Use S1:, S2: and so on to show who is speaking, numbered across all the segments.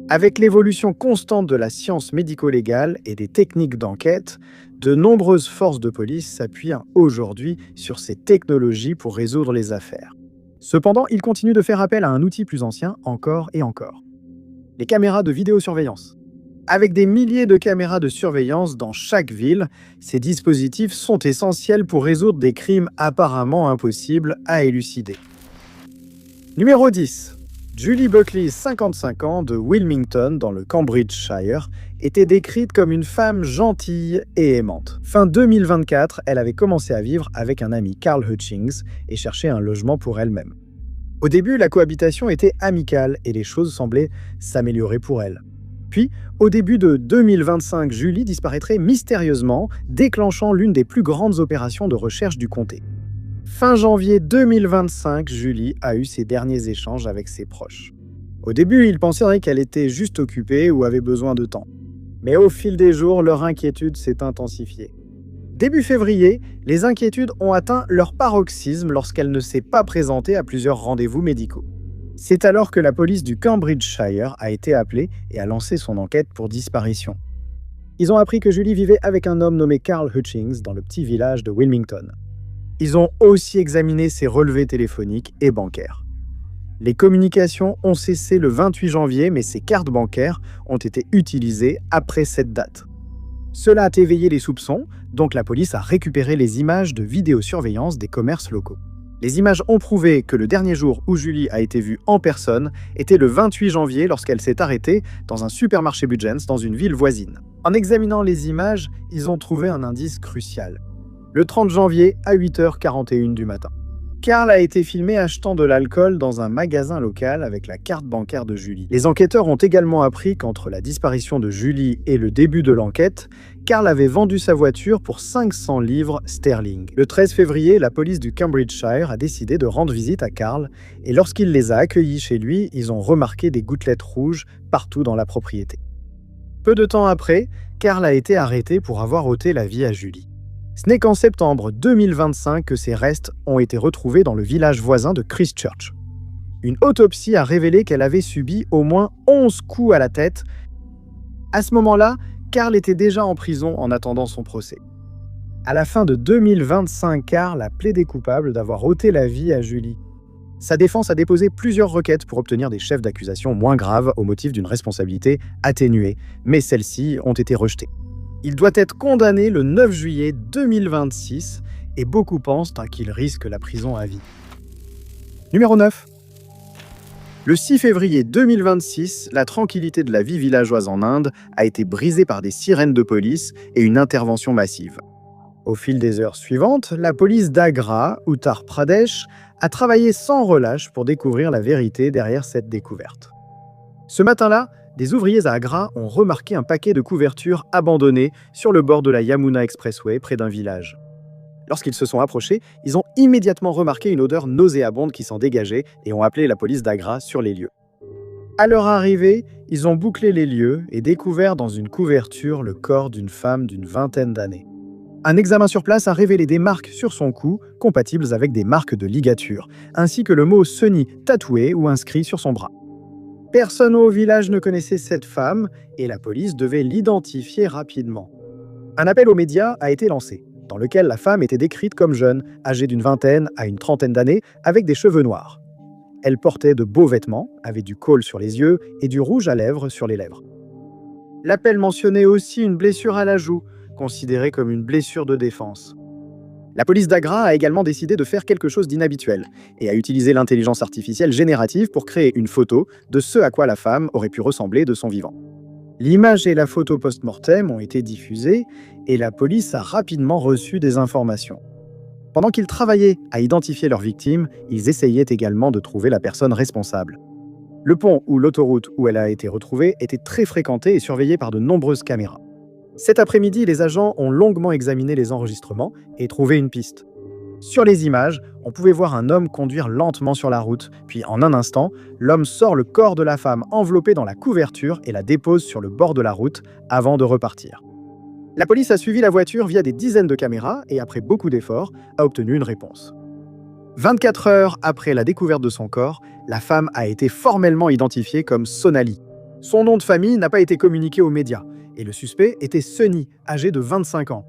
S1: Avec l'évolution constante de la science médico-légale et des techniques d'enquête, de nombreuses forces de police s'appuient aujourd'hui sur ces technologies pour résoudre les affaires. Cependant, ils continuent de faire appel à un outil plus ancien encore et encore. Les caméras de vidéosurveillance. Avec des milliers de caméras de surveillance dans chaque ville, ces dispositifs sont essentiels pour résoudre des crimes apparemment impossibles à élucider. Numéro 10. Julie Buckley, 55 ans, de Wilmington, dans le Cambridgeshire, était décrite comme une femme gentille et aimante. Fin 2024, elle avait commencé à vivre avec un ami, Carl Hutchings, et cherchait un logement pour elle-même. Au début, la cohabitation était amicale et les choses semblaient s'améliorer pour elle. Puis, au début de 2025, Julie disparaîtrait mystérieusement, déclenchant l'une des plus grandes opérations de recherche du comté. Fin janvier 2025, Julie a eu ses derniers échanges avec ses proches. Au début, ils pensaient qu'elle était juste occupée ou avait besoin de temps. Mais au fil des jours, leur inquiétude s'est intensifiée. Début février, les inquiétudes ont atteint leur paroxysme lorsqu'elle ne s'est pas présentée à plusieurs rendez-vous médicaux. C'est alors que la police du Cambridgeshire a été appelée et a lancé son enquête pour disparition. Ils ont appris que Julie vivait avec un homme nommé Carl Hutchings dans le petit village de Wilmington. Ils ont aussi examiné ses relevés téléphoniques et bancaires. Les communications ont cessé le 28 janvier, mais ses cartes bancaires ont été utilisées après cette date. Cela a éveillé les soupçons, donc la police a récupéré les images de vidéosurveillance des commerces locaux. Les images ont prouvé que le dernier jour où Julie a été vue en personne était le 28 janvier lorsqu'elle s'est arrêtée dans un supermarché Budgens dans une ville voisine. En examinant les images, ils ont trouvé un indice crucial. Le 30 janvier à 8h41 du matin. Carl a été filmé achetant de l'alcool dans un magasin local avec la carte bancaire de Julie. Les enquêteurs ont également appris qu'entre la disparition de Julie et le début de l'enquête, Carl avait vendu sa voiture pour 500 livres sterling. Le 13 février, la police du Cambridgeshire a décidé de rendre visite à Carl et lorsqu'il les a accueillis chez lui, ils ont remarqué des gouttelettes rouges partout dans la propriété. Peu de temps après, Carl a été arrêté pour avoir ôté la vie à Julie. Ce n'est qu'en septembre 2025 que ses restes ont été retrouvés dans le village voisin de Christchurch. Une autopsie a révélé qu'elle avait subi au moins 11 coups à la tête. À ce moment-là, Carl était déjà en prison en attendant son procès. À la fin de 2025, Carl a plaidé coupable d'avoir ôté la vie à Julie. Sa défense a déposé plusieurs requêtes pour obtenir des chefs d'accusation moins graves au motif d'une responsabilité atténuée, mais celles-ci ont été rejetées. Il doit être condamné le 9 juillet 2026 et beaucoup pensent qu'il risque la prison à vie. Numéro 9. Le 6 février 2026, la tranquillité de la vie villageoise en Inde a été brisée par des sirènes de police et une intervention massive. Au fil des heures suivantes, la police d'Agra, Uttar Pradesh, a travaillé sans relâche pour découvrir la vérité derrière cette découverte. Ce matin-là, des ouvriers à Agra ont remarqué un paquet de couvertures abandonnées sur le bord de la Yamuna Expressway près d'un village. Lorsqu'ils se sont approchés, ils ont immédiatement remarqué une odeur nauséabonde qui s'en dégageait et ont appelé la police d'Agra sur les lieux. À leur arrivée, ils ont bouclé les lieux et découvert dans une couverture le corps d'une femme d'une vingtaine d'années. Un examen sur place a révélé des marques sur son cou, compatibles avec des marques de ligature, ainsi que le mot Sunny tatoué ou inscrit sur son bras. Personne au village ne connaissait cette femme et la police devait l'identifier rapidement. Un appel aux médias a été lancé, dans lequel la femme était décrite comme jeune, âgée d'une vingtaine à une trentaine d'années, avec des cheveux noirs. Elle portait de beaux vêtements, avait du col sur les yeux et du rouge à lèvres sur les lèvres. L'appel mentionnait aussi une blessure à la joue, considérée comme une blessure de défense. La police d'Agra a également décidé de faire quelque chose d'inhabituel et a utilisé l'intelligence artificielle générative pour créer une photo de ce à quoi la femme aurait pu ressembler de son vivant. L'image et la photo post-mortem ont été diffusées et la police a rapidement reçu des informations. Pendant qu'ils travaillaient à identifier leurs victimes, ils essayaient également de trouver la personne responsable. Le pont ou l'autoroute où elle a été retrouvée était très fréquenté et surveillé par de nombreuses caméras. Cet après-midi, les agents ont longuement examiné les enregistrements et trouvé une piste. Sur les images, on pouvait voir un homme conduire lentement sur la route, puis en un instant, l'homme sort le corps de la femme enveloppée dans la couverture et la dépose sur le bord de la route avant de repartir. La police a suivi la voiture via des dizaines de caméras et après beaucoup d'efforts, a obtenu une réponse. 24 heures après la découverte de son corps, la femme a été formellement identifiée comme Sonali. Son nom de famille n'a pas été communiqué aux médias, et le suspect était Sunny, âgé de 25 ans.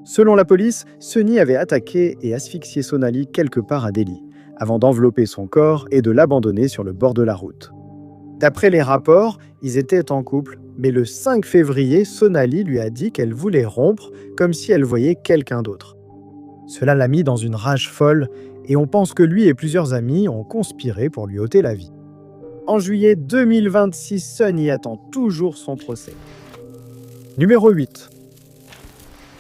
S1: Selon la police, Sunny avait attaqué et asphyxié Sonali quelque part à Delhi, avant d'envelopper son corps et de l'abandonner sur le bord de la route. D'après les rapports, ils étaient en couple, mais le 5 février, Sonali lui a dit qu'elle voulait rompre, comme si elle voyait quelqu'un d'autre. Cela l'a mis dans une rage folle, et on pense que lui et plusieurs amis ont conspiré pour lui ôter la vie. En juillet 2026, Sunny attend toujours son procès. Numéro 8.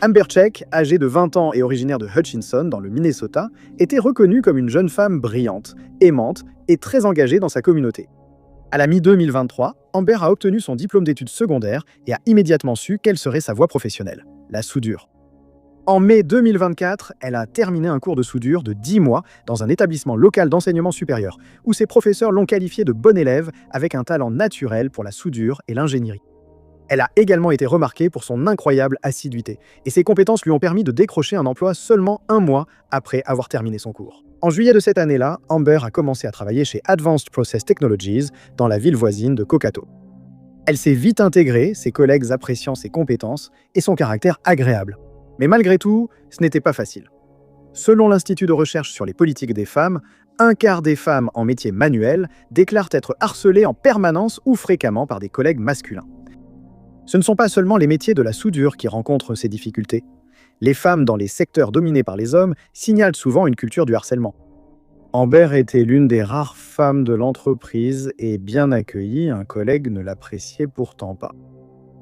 S1: Amber Check, âgée de 20 ans et originaire de Hutchinson, dans le Minnesota, était reconnue comme une jeune femme brillante, aimante et très engagée dans sa communauté. À la mi-2023, Amber a obtenu son diplôme d'études secondaires et a immédiatement su quelle serait sa voie professionnelle, la soudure. En mai 2024, elle a terminé un cours de soudure de 10 mois dans un établissement local d'enseignement supérieur, où ses professeurs l'ont qualifiée de bonne élève avec un talent naturel pour la soudure et l'ingénierie. Elle a également été remarquée pour son incroyable assiduité, et ses compétences lui ont permis de décrocher un emploi seulement 1 mois après avoir terminé son cours. En juillet de cette année-là, Amber a commencé à travailler chez Advanced Process Technologies, dans la ville voisine de Cokato. Elle s'est vite intégrée, ses collègues appréciant ses compétences et son caractère agréable. Mais malgré tout, ce n'était pas facile. Selon l'Institut de recherche sur les politiques des femmes, 1/4 des femmes en métier manuel déclarent être harcelées en permanence ou fréquemment par des collègues masculins. Ce ne sont pas seulement les métiers de la soudure qui rencontrent ces difficultés. Les femmes dans les secteurs dominés par les hommes signalent souvent une culture du harcèlement. Amber était l'une des rares femmes de l'entreprise et bien accueillie, un collègue ne l'appréciait pourtant pas.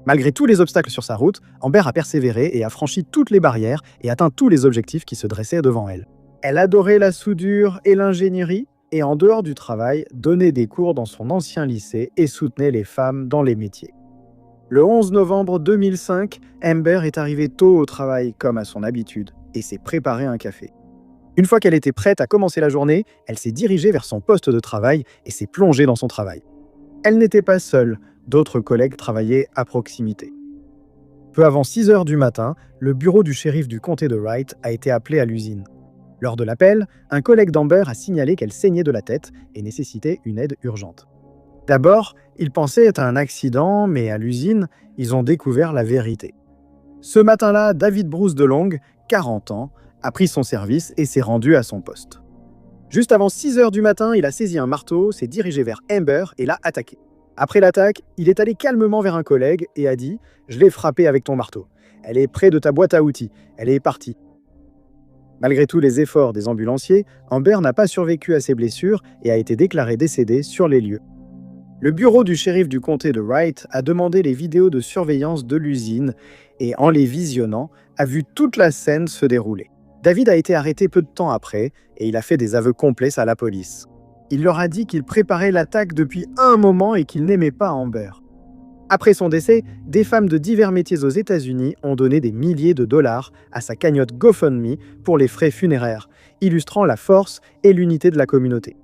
S1: Malgré tous les obstacles sur sa route, Amber a persévéré et a franchi toutes les barrières et atteint tous les objectifs qui se dressaient devant elle. Elle adorait la soudure et l'ingénierie et en dehors du travail, donnait des cours dans son ancien lycée et soutenait les femmes dans les métiers. Le 11 novembre 2005, Amber est arrivée tôt au travail comme à son habitude et s'est préparé un café. Une fois qu'elle était prête à commencer la journée, elle s'est dirigée vers son poste de travail et s'est plongée dans son travail. Elle n'était pas seule, d'autres collègues travaillaient à proximité. Peu avant 6 heures du matin, le bureau du shérif du comté de Wright a été appelé à l'usine. Lors de l'appel, un collègue d'Amber a signalé qu'elle saignait de la tête et nécessitait une aide urgente. D'abord, ils pensaient à un accident, mais à l'usine, ils ont découvert la vérité. Ce matin-là, David Bruce DeLong, 40 ans, a pris son service et s'est rendu à son poste. Juste avant 6 heures du matin, il a saisi un marteau, s'est dirigé vers Amber et l'a attaqué. Après l'attaque, il est allé calmement vers un collègue et a dit « Je l'ai frappée avec ton marteau. Elle est près de ta boîte à outils. Elle est partie. » Malgré tous les efforts des ambulanciers, Amber n'a pas survécu à ses blessures et a été déclarée décédée sur les lieux. Le bureau du shérif du comté de Wright a demandé les vidéos de surveillance de l'usine et, en les visionnant, a vu toute la scène se dérouler. David a été arrêté peu de temps après et il a fait des aveux complets à la police. Il leur a dit qu'il préparait l'attaque depuis un moment et qu'il n'aimait pas Amber. Après son décès, des femmes de divers métiers aux États-Unis ont donné des milliers de dollars à sa cagnotte GoFundMe pour les frais funéraires, illustrant la force et l'unité de la communauté.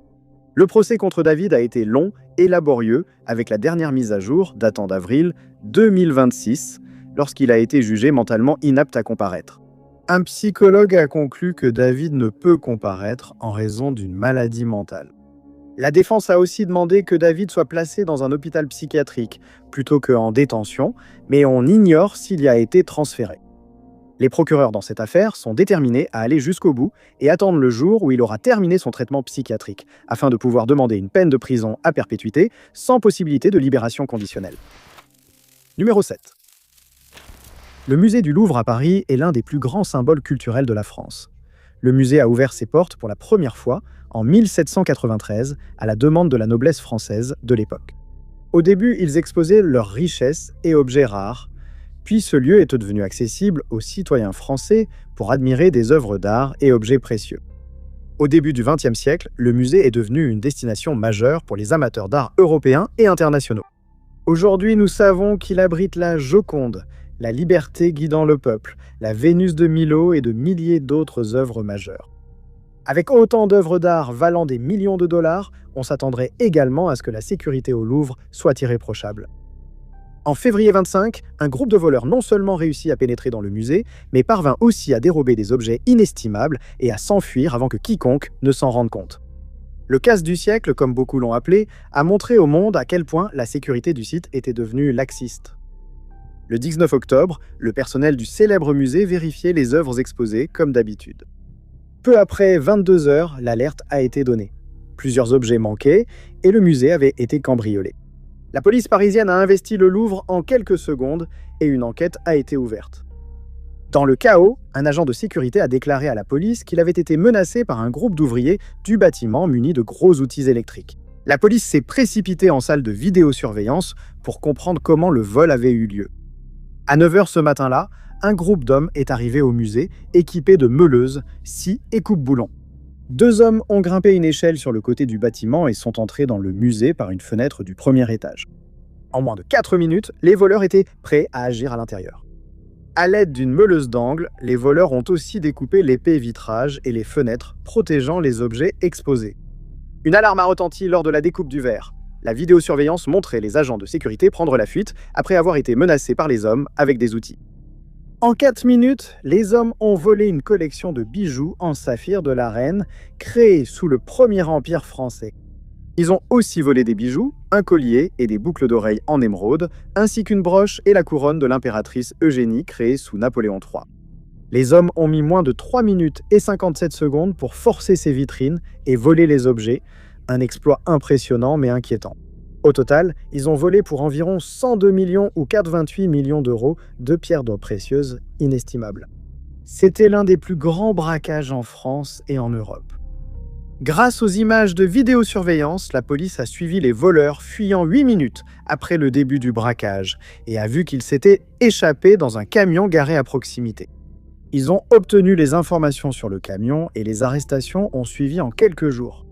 S1: Le procès contre David a été long et laborieux, avec la dernière mise à jour, datant d'avril 2026, lorsqu'il a été jugé mentalement inapte à comparaître. Un psychologue a conclu que David ne peut comparaître en raison d'une maladie mentale. La défense a aussi demandé que David soit placé dans un hôpital psychiatrique, plutôt qu'en détention, mais on ignore s'il y a été transféré. Les procureurs dans cette affaire sont déterminés à aller jusqu'au bout et attendre le jour où il aura terminé son traitement psychiatrique, afin de pouvoir demander une peine de prison à perpétuité sans possibilité de libération conditionnelle. Numéro 7. Le musée du Louvre à Paris est l'un des plus grands symboles culturels de la France. Le musée a ouvert ses portes pour la première fois en 1793 à la demande de la noblesse française de l'époque. Au début, ils exposaient leurs richesses et objets rares, puis ce lieu est devenu accessible aux citoyens français pour admirer des œuvres d'art et objets précieux. Au début du XXe siècle, le musée est devenu une destination majeure pour les amateurs d'art européens et internationaux. Aujourd'hui, nous savons qu'il abrite la Joconde, la liberté guidant le peuple, la Vénus de Milo et de milliers d'autres œuvres majeures. Avec autant d'œuvres d'art valant des millions de dollars, on s'attendrait également à ce que la sécurité au Louvre soit irréprochable. En février 25, un groupe de voleurs non seulement réussit à pénétrer dans le musée, mais parvint aussi à dérober des objets inestimables et à s'enfuir avant que quiconque ne s'en rende compte. Le casse du siècle, comme beaucoup l'ont appelé, a montré au monde à quel point la sécurité du site était devenue laxiste. Le 19 octobre, le personnel du célèbre musée vérifiait les œuvres exposées comme d'habitude. Peu après 22 heures, l'alerte a été donnée. Plusieurs objets manquaient et le musée avait été cambriolé. La police parisienne a investi le Louvre en quelques secondes et une enquête a été ouverte. Dans le chaos, un agent de sécurité a déclaré à la police qu'il avait été menacé par un groupe d'ouvriers du bâtiment munis de gros outils électriques. La police s'est précipitée en salle de vidéosurveillance pour comprendre comment le vol avait eu lieu. À 9 h ce matin-là, un groupe d'hommes est arrivé au musée, équipé de meuleuses, scies et coupe-boulons. 2 hommes ont grimpé une échelle sur le côté du bâtiment et sont entrés dans le musée par une fenêtre du premier étage. En moins de 4 minutes, les voleurs étaient prêts à agir à l'intérieur. À l'aide d'une meuleuse d'angle, les voleurs ont aussi découpé l'épais vitrage et les fenêtres protégeant les objets exposés. Une alarme a retenti lors de la découpe du verre. La vidéosurveillance montrait les agents de sécurité prendre la fuite après avoir été menacés par les hommes avec des outils. En 4 minutes, les hommes ont volé une collection de bijoux en saphir de la reine, créée sous le Premier Empire français. Ils ont aussi volé des bijoux, un collier et des boucles d'oreilles en émeraude, ainsi qu'une broche et la couronne de l'impératrice Eugénie créée sous Napoléon III. Les hommes ont mis moins de 3 minutes et 57 secondes pour forcer ces vitrines et voler les objets, un exploit impressionnant mais inquiétant. Au total, ils ont volé pour environ 102 millions ou 4,28 millions d'euros de pierres d'or précieuses inestimables. C'était l'un des plus grands braquages en France et en Europe. Grâce aux images de vidéosurveillance, la police a suivi les voleurs fuyant 8 minutes après le début du braquage et a vu qu'ils s'étaient échappés dans un camion garé à proximité. Ils ont obtenu les informations sur le camion et les arrestations ont suivi en quelques jours.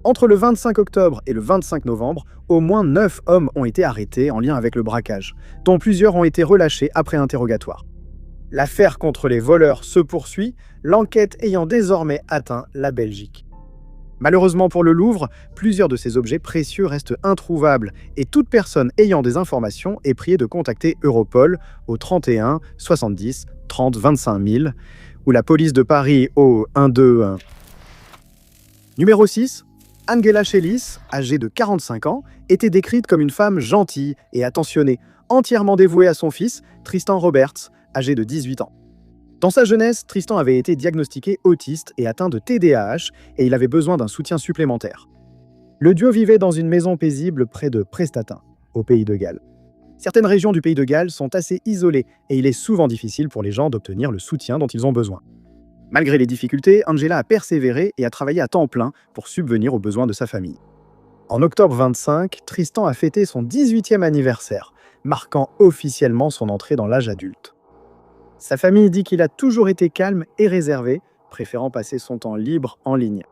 S1: Entre le 25 octobre et le 25 novembre, au moins 9 hommes ont été arrêtés en lien avec le braquage, dont plusieurs ont été relâchés après interrogatoire. L'affaire contre les voleurs se poursuit, l'enquête ayant désormais atteint la Belgique. Malheureusement pour le Louvre, plusieurs de ces objets précieux restent introuvables et toute personne ayant des informations est priée de contacter Europol au 31 70 30 25 000 ou la police de Paris au 121. Numéro 6. Angela Schellis, âgée de 45 ans, était décrite comme une femme gentille et attentionnée, entièrement dévouée à son fils, Tristan Roberts, âgé de 18 ans. Dans sa jeunesse, Tristan avait été diagnostiqué autiste et atteint de TDAH et il avait besoin d'un soutien supplémentaire. Le duo vivait dans une maison paisible près de Prestatyn, au Pays de Galles. Certaines régions du Pays de Galles sont assez isolées et il est souvent difficile pour les gens d'obtenir le soutien dont ils ont besoin. Malgré les difficultés, Angela a persévéré et a travaillé à temps plein pour subvenir aux besoins de sa famille. En octobre 25, Tristan a fêté son 18e anniversaire, marquant officiellement son entrée dans l'âge adulte. Sa famille dit qu'il a toujours été calme et réservé, préférant passer son temps libre en ligne.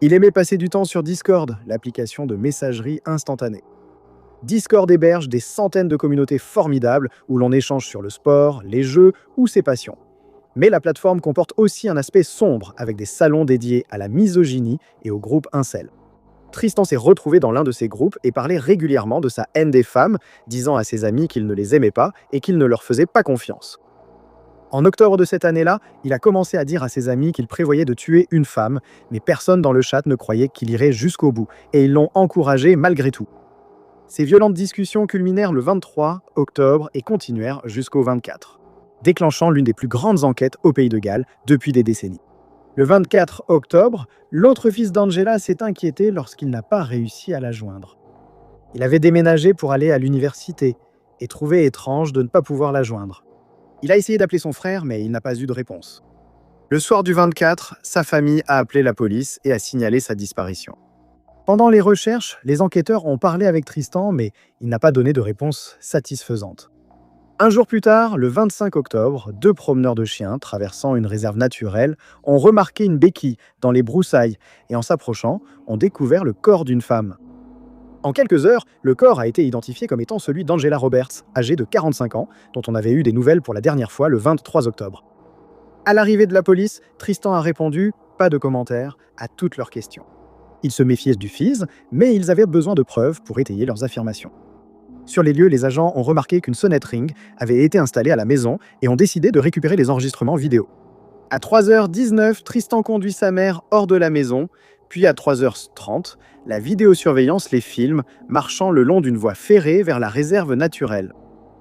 S1: Il aimait passer du temps sur Discord, l'application de messagerie instantanée. Discord héberge des centaines de communautés formidables où l'on échange sur le sport, les jeux ou ses passions. Mais la plateforme comporte aussi un aspect sombre avec des salons dédiés à la misogynie et au groupe incel. Tristan s'est retrouvé dans l'un de ces groupes et parlait régulièrement de sa haine des femmes, disant à ses amis qu'il ne les aimait pas et qu'il ne leur faisait pas confiance. En octobre de cette année-là, il a commencé à dire à ses amis qu'il prévoyait de tuer une femme, mais personne dans le chat ne croyait qu'il irait jusqu'au bout, et ils l'ont encouragé malgré tout. Ces violentes discussions culminèrent le 23 octobre et continuèrent jusqu'au 24, déclenchant l'une des plus grandes enquêtes au Pays de Galles depuis des décennies. Le 24 octobre, l'autre fils d'Angela s'est inquiété lorsqu'il n'a pas réussi à la joindre. Il avait déménagé pour aller à l'université et trouvait étrange de ne pas pouvoir la joindre. Il a essayé d'appeler son frère, mais il n'a pas eu de réponse. Le soir du 24, sa famille a appelé la police et a signalé sa disparition. Pendant les recherches, les enquêteurs ont parlé avec Tristan, mais il n'a pas donné de réponse satisfaisante. Un jour plus tard, le 25 octobre, 2 promeneurs de chiens traversant une réserve naturelle ont remarqué une béquille dans les broussailles et en s'approchant, ont découvert le corps d'une femme. En quelques heures, le corps a été identifié comme étant celui d'Angela Roberts, âgée de 45 ans, dont on avait eu des nouvelles pour la dernière fois le 23 octobre. À l'arrivée de la police, Tristan a répondu « pas de commentaires » à toutes leurs questions. Ils se méfiaient du fils, mais ils avaient besoin de preuves pour étayer leurs affirmations. Sur les lieux, les agents ont remarqué qu'une sonnette Ring avait été installée à la maison et ont décidé de récupérer les enregistrements vidéo. À 3h19, Tristan conduit sa mère hors de la maison, Puis à 3h30, la vidéosurveillance les filme marchant le long d'une voie ferrée vers la réserve naturelle.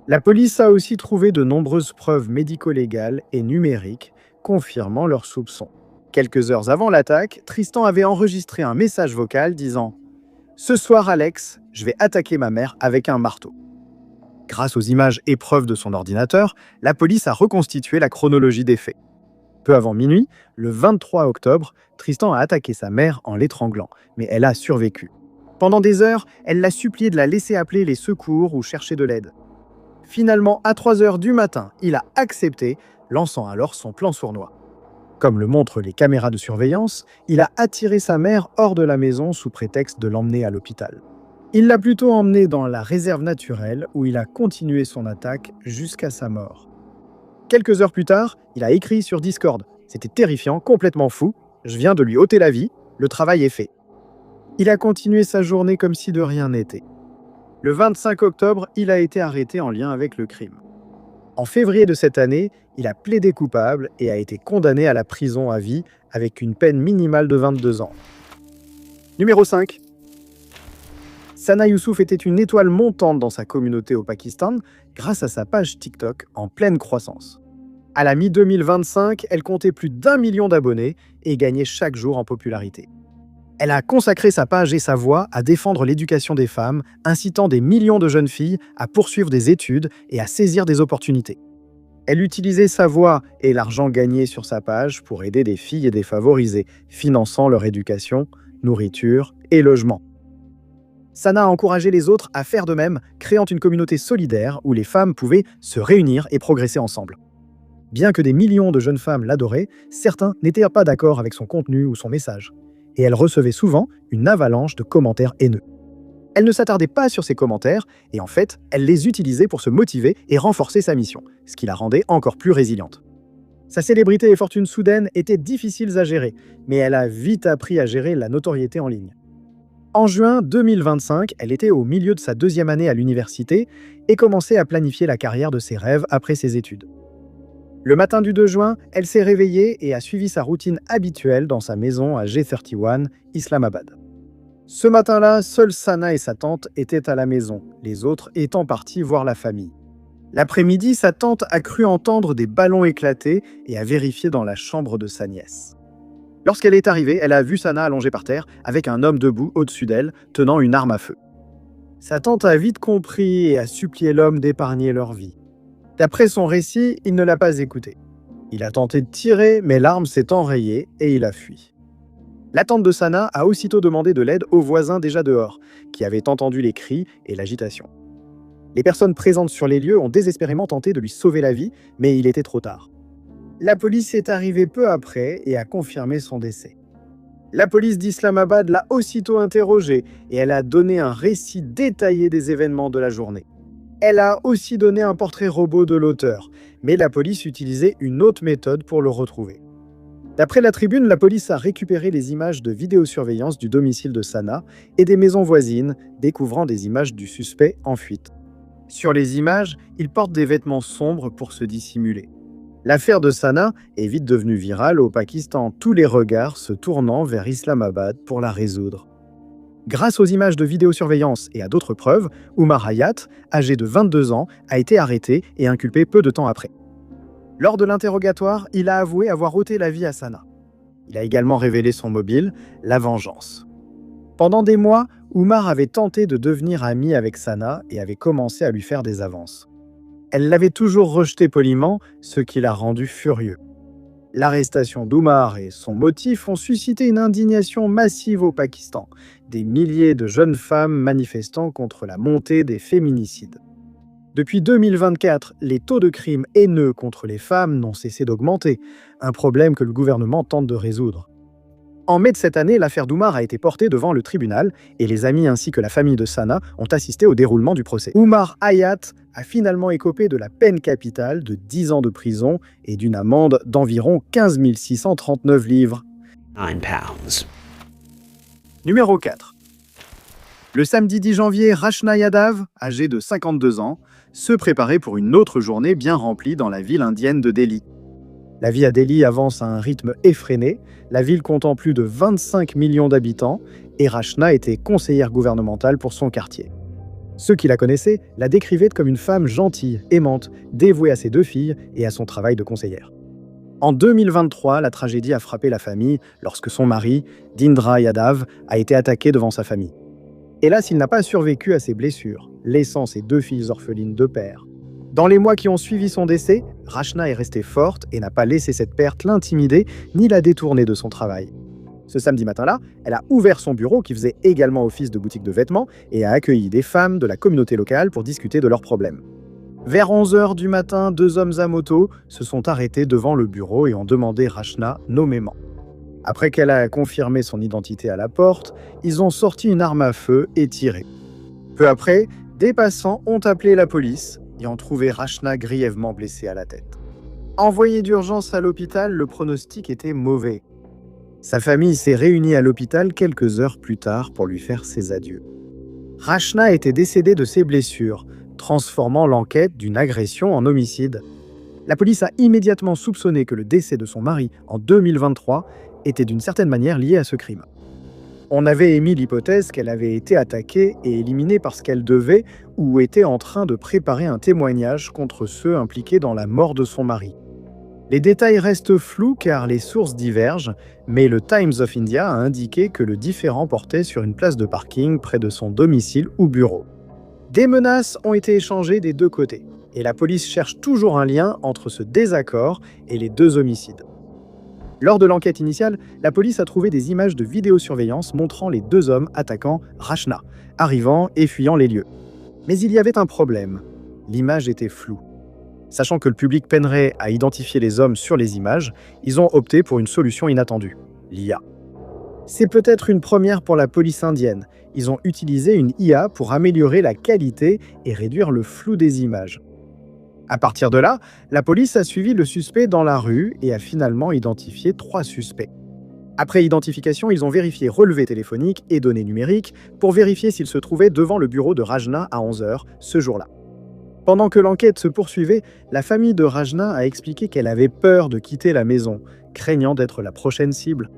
S1: La police a aussi trouvé de nombreuses preuves médico-légales et numériques confirmant leurs soupçons. Quelques heures avant l'attaque, Tristan avait enregistré un message vocal disant « Ce soir, Alex, je vais attaquer ma mère avec un marteau ». Grâce aux images et preuves de son ordinateur, la police a reconstitué la chronologie des faits. Peu avant minuit, le 23 octobre, Tristan a attaqué sa mère en l'étranglant, mais elle a survécu. Pendant des heures, elle l'a supplié de la laisser appeler les secours ou chercher de l'aide. Finalement, à 3h du matin, il a accepté, lançant alors son plan sournois. Comme le montrent les caméras de surveillance, il a attiré sa mère hors de la maison sous prétexte de l'emmener à l'hôpital. Il l'a plutôt emmenée dans la réserve naturelle où il a continué son attaque jusqu'à sa mort. Quelques heures plus tard, il a écrit sur Discord « C'était terrifiant, complètement fou, je viens de lui ôter la vie, le travail est fait ». Il a continué sa journée comme si de rien n'était. Le 25 octobre, il a été arrêté en lien avec le crime. En février de cette année, il a plaidé coupable et a été condamné à la prison à vie avec une peine minimale de 22 ans. Numéro 5. Sana Youssouf était une étoile montante dans sa communauté au Pakistan grâce à sa page TikTok en pleine croissance. À la mi-2025, elle comptait plus d'1 million d'abonnés et gagnait chaque jour en popularité. Elle a consacré sa page et sa voix à défendre l'éducation des femmes, incitant des millions de jeunes filles à poursuivre des études et à saisir des opportunités. Elle utilisait sa voix et l'argent gagné sur sa page pour aider des filles défavorisées, finançant leur éducation, nourriture et logement. Sana a encouragé les autres à faire de même, créant une communauté solidaire où les femmes pouvaient se réunir et progresser ensemble. Bien que des millions de jeunes femmes l'adoraient, certains n'étaient pas d'accord avec son contenu ou son message. Et elle recevait souvent une avalanche de commentaires haineux. Elle ne s'attardait pas sur ces commentaires, et en fait, elle les utilisait pour se motiver et renforcer sa mission, ce qui la rendait encore plus résiliente. Sa célébrité et fortune soudaine étaient difficiles à gérer, mais elle a vite appris à gérer la notoriété en ligne. En juin 2025, elle était au milieu de sa 2e année à l'université et commençait à planifier la carrière de ses rêves après ses études. Le matin du 2 juin, elle s'est réveillée et a suivi sa routine habituelle dans sa maison à G31, Islamabad. Ce matin-là, seule Sana et sa tante étaient à la maison, les autres étant partis voir la famille. L'après-midi, sa tante a cru entendre des ballons éclater et a vérifié dans la chambre de sa nièce. Lorsqu'elle est arrivée, elle a vu Sana allongée par terre avec un homme debout au-dessus d'elle, tenant une arme à feu. Sa tante a vite compris et a supplié l'homme d'épargner leur vie. D'après son récit, il ne l'a pas écouté. Il a tenté de tirer, mais l'arme s'est enrayée et il a fui. La tante de Sana a aussitôt demandé de l'aide aux voisins déjà dehors, qui avaient entendu les cris et l'agitation. Les personnes présentes sur les lieux ont désespérément tenté de lui sauver la vie, mais il était trop tard. La police est arrivée peu après et a confirmé son décès. La police d'Islamabad l'a aussitôt interrogé et elle a donné un récit détaillé des événements de la journée. Elle a aussi donné un portrait robot de l'auteur, mais la police utilisait une autre méthode pour le retrouver. D'après la Tribune, la police a récupéré les images de vidéosurveillance du domicile de Sana et des maisons voisines, découvrant des images du suspect en fuite. Sur les images, il porte des vêtements sombres pour se dissimuler. L'affaire de Sana est vite devenue virale au Pakistan, tous les regards se tournant vers Islamabad pour la résoudre. Grâce aux images de vidéosurveillance et à d'autres preuves, Umar Hayat, âgé de 22 ans, a été arrêté et inculpé peu de temps après. Lors de l'interrogatoire, il a avoué avoir ôté la vie à Sana. Il a également révélé son mobile, la vengeance. Pendant des mois, Umar avait tenté de devenir ami avec Sana et avait commencé à lui faire des avances. Elle l'avait toujours rejeté poliment, ce qui l'a rendu furieux. L'arrestation d'Umar et son motif ont suscité une indignation massive au Pakistan, des milliers de jeunes femmes manifestant contre la montée des féminicides. Depuis 2024, les taux de crimes haineux contre les femmes n'ont cessé d'augmenter, un problème que le gouvernement tente de résoudre. En mai de cette année, l'affaire d'Umar a été portée devant le tribunal et les amis ainsi que la famille de Sana ont assisté au déroulement du procès. Umar Hayat a finalement écopé de la peine capitale de 10 ans de prison et d'une amende d'environ 15 639 livres.
S2: 9 pounds.
S1: Numéro 4. Le samedi 10 janvier, Rachna Yadav, âgée de 52 ans, se préparait pour une autre journée bien remplie dans la ville indienne de Delhi. La vie à Delhi avance à un rythme effréné, la ville comptant plus de 25 millions d'habitants, et Rachna était conseillère gouvernementale pour son quartier. Ceux qui la connaissaient la décrivaient comme une femme gentille, aimante, dévouée à ses 2 filles et à son travail de conseillère. En 2023, la tragédie a frappé la famille lorsque son mari, Dindra Yadav, a été attaqué devant sa famille. Hélas, il n'a pas survécu à ses blessures, laissant ses 2 filles orphelines de père. Dans les mois qui ont suivi son décès, Rachna est restée forte et n'a pas laissé cette perte l'intimider ni la détourner de son travail. Ce samedi matin-là, elle a ouvert son bureau qui faisait également office de boutique de vêtements et a accueilli des femmes de la communauté locale pour discuter de leurs problèmes. Vers 11 h du matin, 2 hommes à moto se sont arrêtés devant le bureau et ont demandé Rachna nommément. Après qu'elle a confirmé son identité à la porte, ils ont sorti une arme à feu et tiré. Peu après, des passants ont appelé la police et ont trouvé Rachna grièvement blessée à la tête. Envoyée d'urgence à l'hôpital, le pronostic était mauvais. Sa famille s'est réunie à l'hôpital quelques heures plus tard pour lui faire ses adieux. Rachna était décédée de ses blessures, transformant l'enquête d'une agression en homicide. La police a immédiatement soupçonné que le décès de son mari en 2023 était d'une certaine manière lié à ce crime. On avait émis l'hypothèse qu'elle avait été attaquée et éliminée parce qu'elle devait ou était en train de préparer un témoignage contre ceux impliqués dans la mort de son mari. Les détails restent flous car les sources divergent, mais le Times of India a indiqué que le différend portait sur une place de parking près de son domicile ou bureau. Des menaces ont été échangées des 2 côtés, et la police cherche toujours un lien entre ce désaccord et les 2 homicides. Lors de l'enquête initiale, la police a trouvé des images de vidéosurveillance montrant les 2 hommes attaquant Rachna, arrivant et fuyant les lieux. Mais il y avait un problème, l'image était floue. Sachant que le public peinerait à identifier les hommes sur les images, ils ont opté pour une solution inattendue, l'IA. C'est peut-être une première pour la police indienne. Ils ont utilisé une IA pour améliorer la qualité et réduire le flou des images. À partir de là, la police a suivi le suspect dans la rue et a finalement identifié 3 suspects. Après identification, ils ont vérifié relevés téléphoniques et données numériques pour vérifier s'ils se trouvaient devant le bureau de Rachna à 11 h ce jour-là. Pendant que l'enquête se poursuivait, la famille de Rachna a expliqué qu'elle avait peur de quitter la maison, craignant d'être la prochaine cible.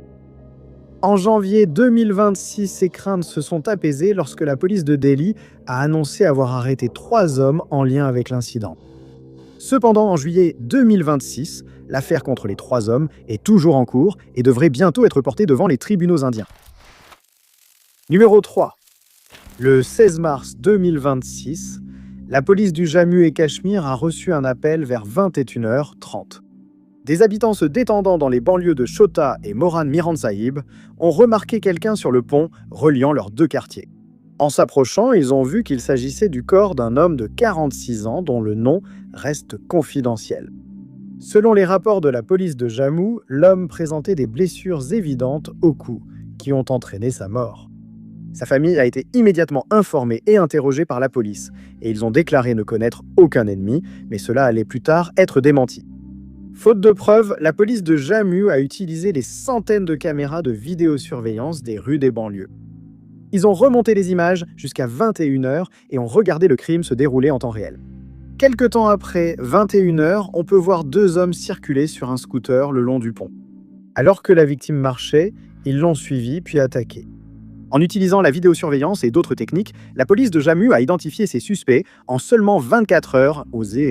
S1: En janvier 2026, ces craintes se sont apaisées lorsque la police de Delhi a annoncé avoir arrêté 3 hommes en lien avec l'incident. Cependant, en juillet 2026, l'affaire contre les 3 hommes est toujours en cours et devrait bientôt être portée devant les tribunaux indiens. Numéro 3. Le 16 mars 2026, la police du Jammu et Cachemire a reçu un appel vers 21 h 30. Des habitants se détendant dans les banlieues de Chota et Moran Miran Sahib ont remarqué quelqu'un sur le pont reliant leurs 2 quartiers. En s'approchant, ils ont vu qu'il s'agissait du corps d'un homme de 46 ans dont le nom reste confidentiel. Selon les rapports de la police de Jammu, l'homme présentait des blessures évidentes au cou qui ont entraîné sa mort. Sa famille a été immédiatement informée et interrogée par la police, et ils ont déclaré ne connaître aucun ennemi, mais cela allait plus tard être démenti. Faute de preuves, la police de Jammu a utilisé les centaines de caméras de vidéosurveillance des rues des banlieues. Ils ont remonté les images jusqu'à 21 h et ont regardé le crime se dérouler en temps réel. Quelque temps après 21 h, on peut voir 2 hommes circuler sur un scooter le long du pont. Alors que la victime marchait, ils l'ont suivi puis attaqué. En utilisant la vidéosurveillance et d'autres techniques, la police de Jammu a identifié ses suspects en seulement 24 heures osées.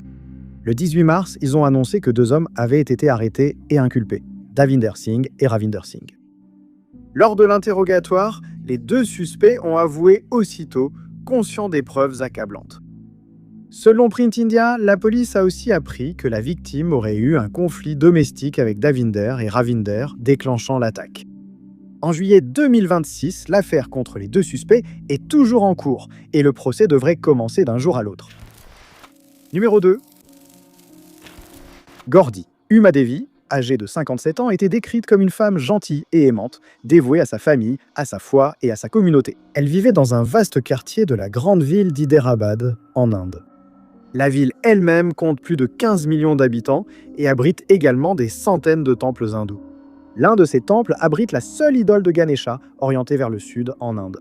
S1: Le 18 mars, ils ont annoncé que 2 hommes avaient été arrêtés et inculpés, Davinder Singh et Ravinder Singh. Lors de l'interrogatoire, les 2 suspects ont avoué aussitôt, conscients des preuves accablantes. Selon Print India, la police a aussi appris que la victime aurait eu un conflit domestique avec Davinder et Ravinder, déclenchant l'attaque. En juillet 2026, l'affaire contre les 2 suspects est toujours en cours et le procès devrait commencer d'un jour à l'autre. Numéro 2. Gauri, Uma Devi, âgée de 57 ans, était décrite comme une femme gentille et aimante, dévouée à sa famille, à sa foi et à sa communauté. Elle vivait dans un vaste quartier de la grande ville d'Hyderabad, en Inde. La ville elle-même compte plus de 15 millions d'habitants et abrite également des centaines de temples hindous. L'un de ces temples abrite la seule idole de Ganesha, orientée vers le sud en Inde.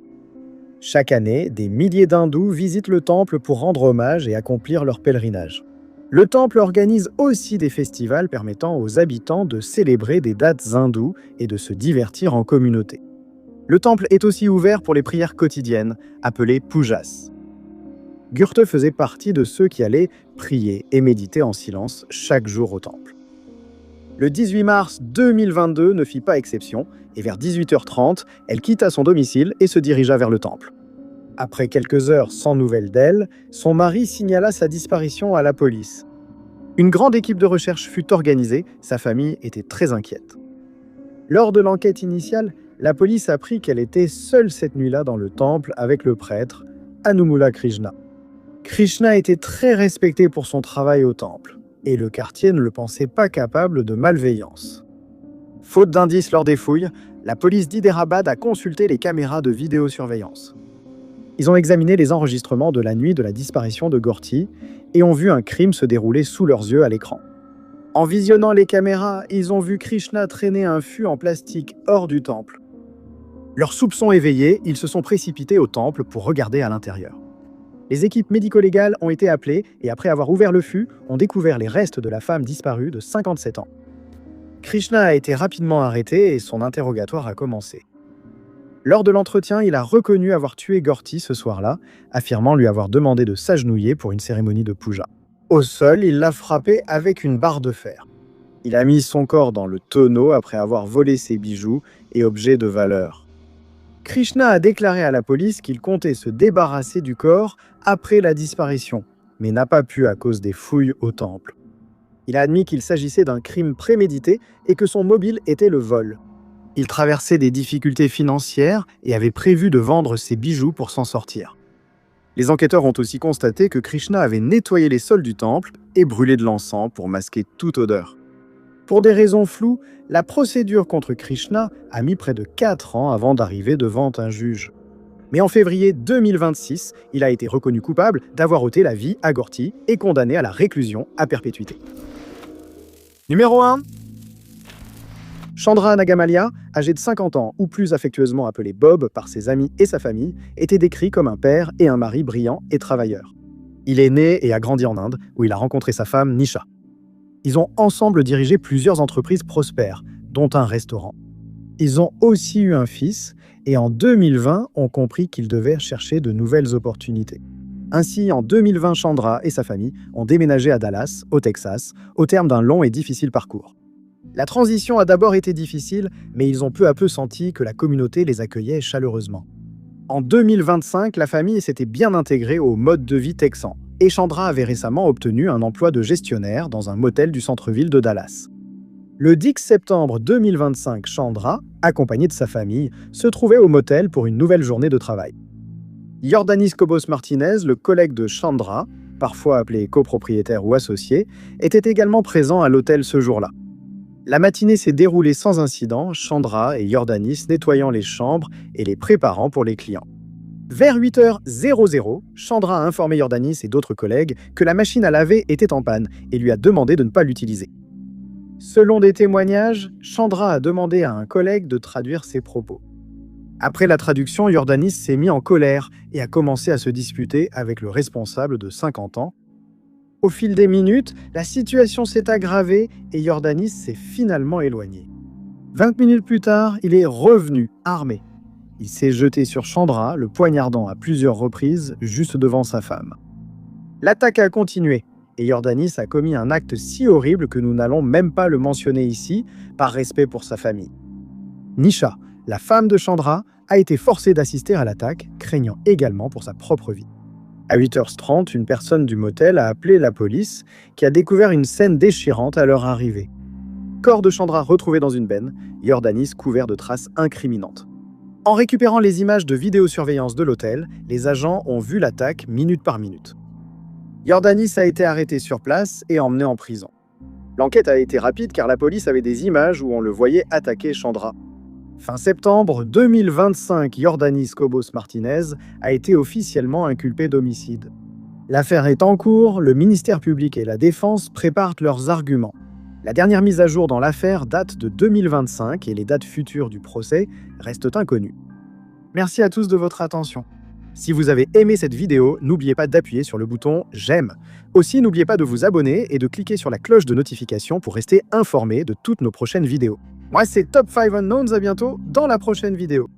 S1: Chaque année, des milliers d'hindous visitent le temple pour rendre hommage et accomplir leur pèlerinage. Le temple organise aussi des festivals permettant aux habitants de célébrer des dates hindoues et de se divertir en communauté. Le temple est aussi ouvert pour les prières quotidiennes, appelées pujas. Gurte faisait partie de ceux qui allaient prier et méditer en silence chaque jour au temple. Le 18 mars 2022 ne fit pas exception, et vers 18h30, elle quitta son domicile et se dirigea vers le temple. Après quelques heures sans nouvelles d'elle, son mari signala sa disparition à la police. Une grande équipe de recherche fut organisée, sa famille était très inquiète. Lors de l'enquête initiale, la police apprit qu'elle était seule cette nuit-là dans le temple avec le prêtre, Anumula Krishna. Krishna était très respecté pour son travail au temple, et le quartier ne le pensait pas capable de malveillance. Faute d'indices lors des fouilles, la police d'Hyderabad a consulté les caméras de vidéosurveillance. Ils ont examiné les enregistrements de la nuit de la disparition de Gaurathi et ont vu un crime se dérouler sous leurs yeux à l'écran. En visionnant les caméras, ils ont vu Krishna traîner un fût en plastique hors du temple. Leurs soupçons éveillés, ils se sont précipités au temple pour regarder à l'intérieur. Les équipes médico-légales ont été appelées et après avoir ouvert le fût, ont découvert les restes de la femme disparue de 57 ans. Krishna a été rapidement arrêté et son interrogatoire a commencé. Lors de l'entretien, il a reconnu avoir tué Gaurathi ce soir-là, affirmant lui avoir demandé de s'agenouiller pour une cérémonie de puja. Au sol, il l'a frappé avec une barre de fer. Il a mis son corps dans le tonneau après avoir volé ses bijoux et objets de valeur. Krishna a déclaré à la police qu'il comptait se débarrasser du corps après la disparition, mais n'a pas pu à cause des fouilles au temple. Il a admis qu'il s'agissait d'un crime prémédité et que son mobile était le vol. Il traversait des difficultés financières et avait prévu de vendre ses bijoux pour s'en sortir. Les enquêteurs ont aussi constaté que Krishna avait nettoyé les sols du temple et brûlé de l'encens pour masquer toute odeur. Pour des raisons floues, la procédure contre Krishna a mis près de 4 ans avant d'arriver devant un juge. Mais en février 2026, il a été reconnu coupable d'avoir ôté la vie à Gaurathi et condamné à la réclusion à perpétuité. Numéro 1. Chandra Nagamalia, âgé de 50 ans ou plus affectueusement appelé Bob par ses amis et sa famille, était décrit comme un père et un mari brillant et travailleur. Il est né et a grandi en Inde, où il a rencontré sa femme Nisha. Ils ont ensemble dirigé plusieurs entreprises prospères, dont un restaurant. Ils ont aussi eu un fils et en 2020 ont compris qu'ils devaient chercher de nouvelles opportunités. Ainsi, en 2020, Chandra et sa famille ont déménagé à Dallas, au Texas, au terme d'un long et difficile parcours. La transition a d'abord été difficile, mais ils ont peu à peu senti que la communauté les accueillait chaleureusement. En 2025, la famille s'était bien intégrée au mode de vie texan, et Chandra avait récemment obtenu un emploi de gestionnaire dans un motel du centre-ville de Dallas. Le 10 septembre 2025, Chandra, accompagné de sa famille, se trouvait au motel pour une nouvelle journée de travail. Yordanis Cobos Martinez, le collègue de Chandra, parfois appelé copropriétaire ou associé, était également présent à l'hôtel ce jour-là. La matinée s'est déroulée sans incident, Chandra et Yordanis nettoyant les chambres et les préparant pour les clients. Vers 8h00, Chandra a informé Yordanis et d'autres collègues que la machine à laver était en panne et lui a demandé de ne pas l'utiliser. Selon des témoignages, Chandra a demandé à un collègue de traduire ses propos. Après la traduction, Yordanis s'est mis en colère et a commencé à se disputer avec le responsable de 50 ans. Au fil des minutes, la situation s'est aggravée et Yordanis s'est finalement éloigné. 20 minutes plus tard, il est revenu, armé. Il s'est jeté sur Chandra, le poignardant à plusieurs reprises, juste devant sa femme. L'attaque a continué, et Yordanis a commis un acte si horrible que nous n'allons même pas le mentionner ici, par respect pour sa famille. Nisha, la femme de Chandra, a été forcée d'assister à l'attaque, craignant également pour sa propre vie. À 8h30, une personne du motel a appelé la police, qui a découvert une scène déchirante à leur arrivée. Corps de Chandra retrouvé dans une benne, Yordanis couvert de traces incriminantes. En récupérant les images de vidéosurveillance de l'hôtel, les agents ont vu l'attaque minute par minute. Yordanis a été arrêté sur place et emmené en prison. L'enquête a été rapide car la police avait des images où on le voyait attaquer Chandra. Fin septembre 2025, Yordanis Cobos Martinez a été officiellement inculpé d'homicide. L'affaire est en cours, le ministère public et la défense préparent leurs arguments. La dernière mise à jour dans l'affaire date de 2025 et les dates futures du procès restent inconnues. Merci à tous de votre attention. Si vous avez aimé cette vidéo, n'oubliez pas d'appuyer sur le bouton j'aime. Aussi, n'oubliez pas de vous abonner et de cliquer sur la cloche de notification pour rester informé de toutes nos prochaines vidéos. Moi, c'est Top 5 Unknowns, à bientôt dans la prochaine vidéo.